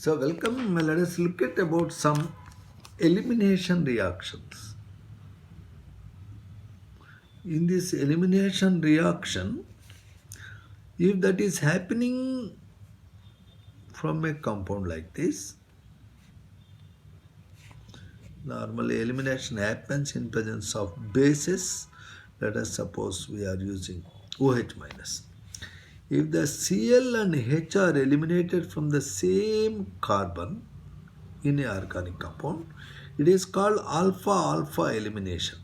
So welcome. Let us look at about some elimination reactions. In this elimination reaction, if that is happening from a compound like this, normally elimination happens in presence of bases. Let us suppose we are using OH minus. If the Cl and H are eliminated from the same carbon in a organic compound, it is called alpha-alpha elimination.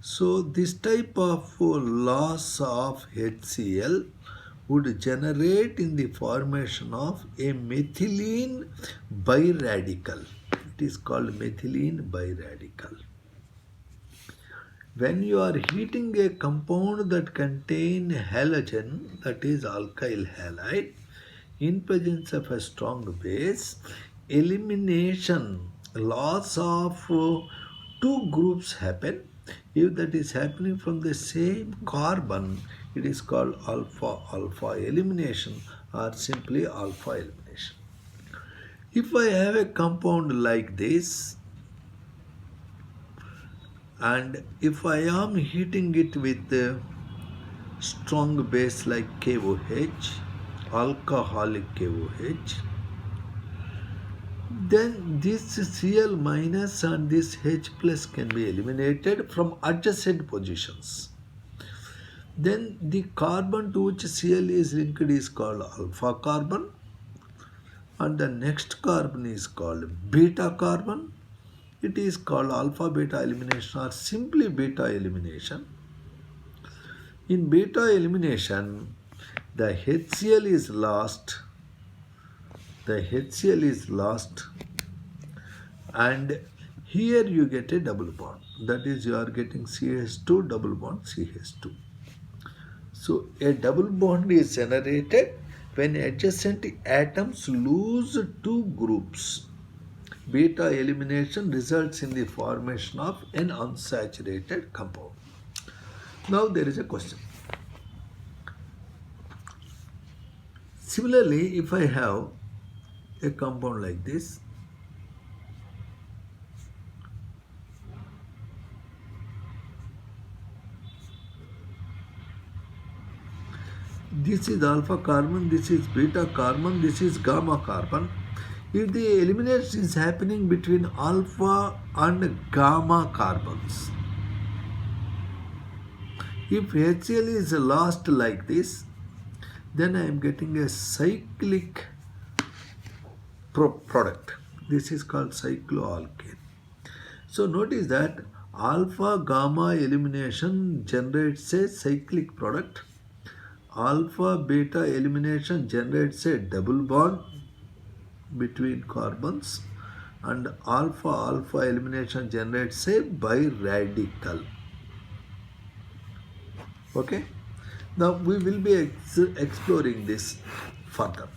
So this type of loss of HCl would generate in the formation of a methylene biradical. It is called methylene biradical. When you are heating a compound that contains halogen, that is alkyl halide, in presence of a strong base, elimination, loss of two groups happen. If that is happening from the same carbon, it is called alpha-alpha elimination or simply alpha elimination. If I have a compound like this, and if I am heating it with a strong base like KOH, alcoholic KOH, then this Cl minus and this H plus can be eliminated from adjacent positions. Then the carbon to which Cl is linked is called alpha carbon, and the next carbon is called beta carbon. It is called alpha beta elimination or simply beta elimination. In beta elimination, the HCl is lost. And here you get a double bond. That is, you are getting CH2 double bond CH2. So a double bond is generated when adjacent atoms lose two groups. Beta elimination results in the formation of an unsaturated compound. Now there is a question. Similarly, if I have a compound like this, this is alpha carbon, this is beta carbon, this is gamma carbon. If the elimination is happening between alpha and gamma carbons, if HCl is lost like this, then I am getting a cyclic product. This is called cycloalkane. So notice that alpha gamma elimination generates a cyclic product. Alpha beta elimination generates a double bond between carbons, and alpha alpha elimination generates a biradical. Okay, now we will be exploring this further.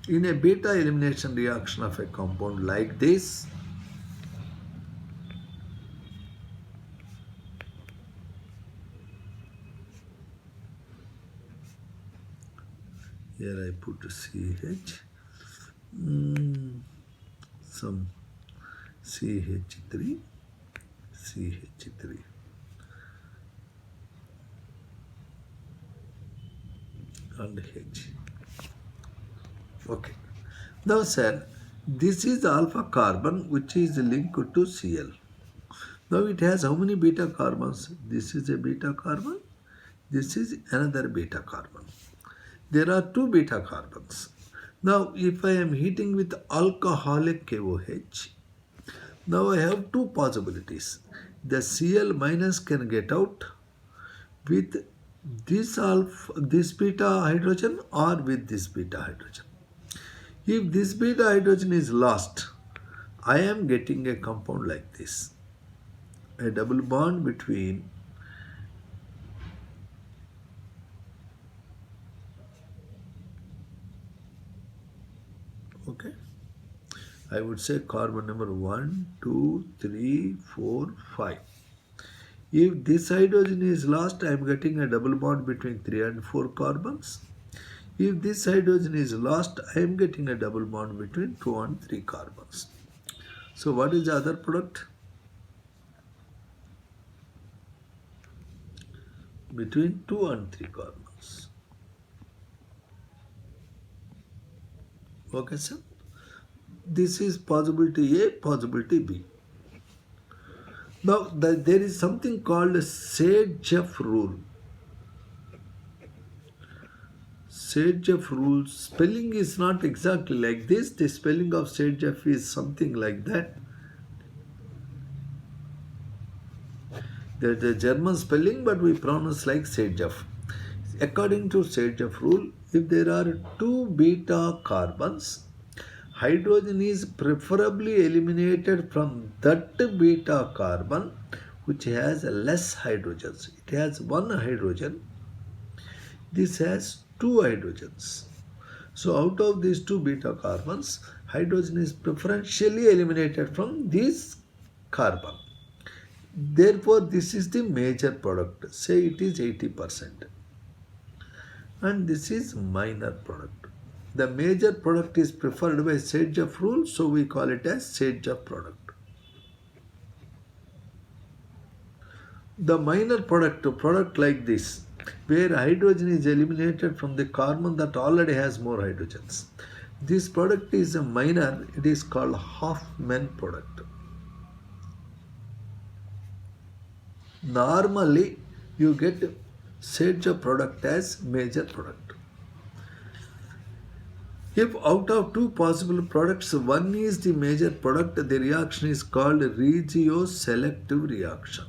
In a beta elimination reaction of a compound like this, here I put CH, some CH3, and H. Okay. Now sir, this is alpha carbon which is linked to Cl. Now it has how many beta carbons? This is a beta carbon. This is another beta carbon. There are two beta carbons. Now if I am heating with alcoholic KOH, now I have two possibilities. The Cl minus can get out with this beta hydrogen or with this beta hydrogen. If this beta hydrogen is lost, I am getting a compound like this. A double bond between I would say carbon number 1, 2, 3, 4, 5. If this hydrogen is lost, I am getting a double bond between 3 and 4 carbons. If this hydrogen is lost, I am getting a double bond between 2 and 3 carbons. So what is the other product? Between 2 and 3 carbons. Okay, sir? This is possibility A, possibility B. Now, there is something called a Sage-Jeff rule. Sage-Jeff rule, spelling is not exactly like this. The spelling of Sage-Jeff is something like that. There's a German spelling, but we pronounce like Sage-Jeff. According to Sage-Jeff rule, if there are 2 beta carbons, hydrogen is preferably eliminated from that beta carbon which has less hydrogens. It has 1 hydrogen. This has 2 hydrogens. So out of these 2 beta carbons, hydrogen is preferentially eliminated from this carbon. Therefore, this is the major product. Say it is 80%. And this is minor product. The major product is preferred by Sage-Jeff rule, so we call it as Sage-Jeff product. The minor product like this, where hydrogen is eliminated from the carbon that already has more hydrogens. This product is a minor, it is called Hofmann product. Normally, you get Sage-Jeff product as major product. If out of 2 possible products, one is the major product, the reaction is called regioselective reaction.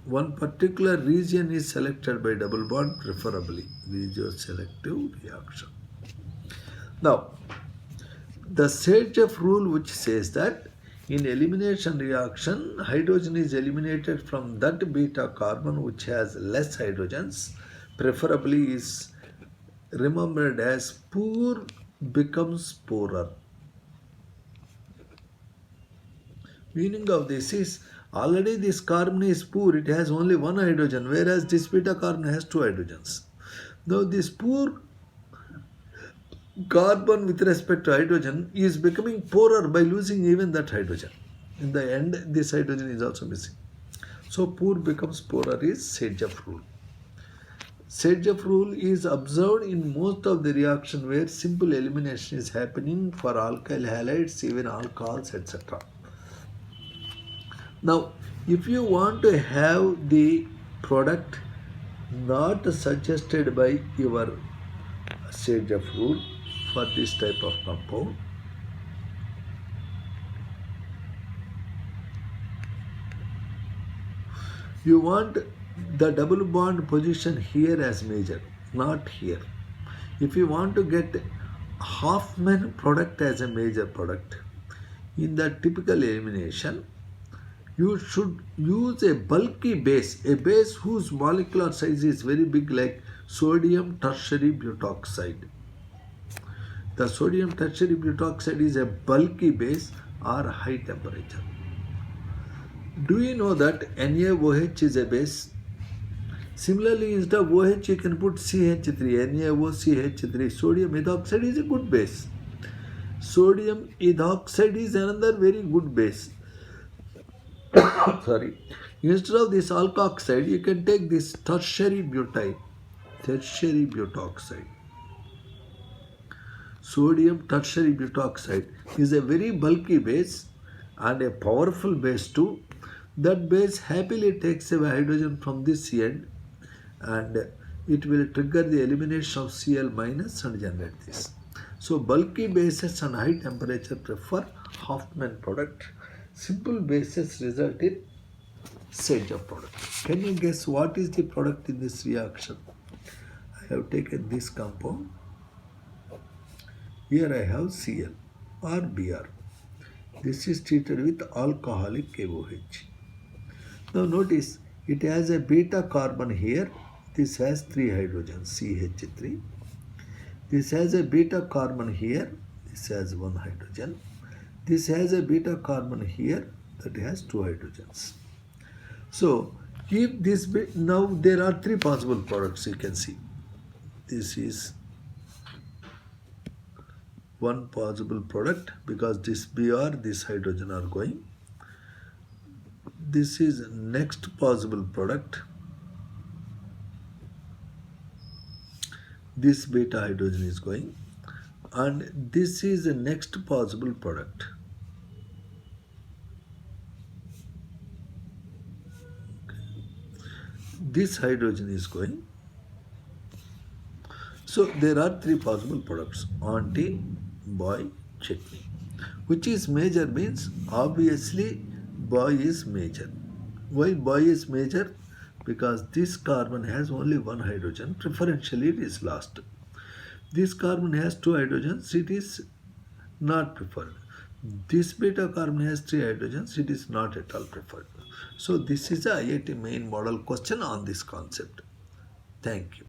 One particular region is selected by double bond preferably, regioselective reaction. Now, the Sage-Jeff rule which says that in elimination reaction, hydrogen is eliminated from that beta carbon which has less hydrogens, preferably is remembered as poor becomes poorer. Meaning of this is, already this carbon is poor, it has only 1 hydrogen, whereas this beta carbon has 2 hydrogens. Now this poor carbon with respect to hydrogen is becoming poorer by losing even that hydrogen. In the end, this hydrogen is also missing. So poor becomes poorer is Sage-Jeff rule. Sage-Jeff rule is observed in most of the reaction where simple elimination is happening for alkyl halides, even alcohols, etc. Now, if you want to have the product not suggested by your Sage-Jeff rule for this type of compound, you want the double bond position here as major, not here. If you want to get Hofmann product as a major product, in the typical elimination, you should use a bulky base, a base whose molecular size is very big, like sodium tertiary butoxide. The sodium tertiary butoxide is a bulky base or high temperature. Do you know that NaOH is a base? Similarly, instead of OH, you can put CH3, NaOCH3. Sodium ethoxide is a good base. Sodium ethoxide is another very good base. Sorry. Instead of this alkoxide, you can take this tertiary butyl, tertiary butoxide. Sodium tertiary butoxide is a very bulky base and a powerful base too. That base happily takes away hydrogen from this end and it will trigger the elimination of Cl minus and generate this. So bulky bases and high temperature prefer Hofmann product. Simple bases result in Sage-Jeff product. Can you guess what is the product in this reaction? I have taken this compound. Here I have Cl or Br. This is treated with alcoholic KOH. Now notice it has a beta carbon here. This has 3 hydrogens, CH3. This has a beta carbon here. This has 1 hydrogen. This has a beta carbon here that has 2 hydrogens. So if this now there are 3 possible products you can see. This is one possible product because this Br, this hydrogen are going. This is next possible product. This beta hydrogen is going, and this is the next possible product. This hydrogen is going. So there are three possible products: auntie, boy, chutney. Which is major means obviously boy is major. Why boy is major? Because this carbon has only one hydrogen, preferentially it is lost. This carbon has two hydrogens, it is not preferred. This beta carbon has three hydrogens, it is not at all preferred. So this is a IIT main model question on this concept. Thank you.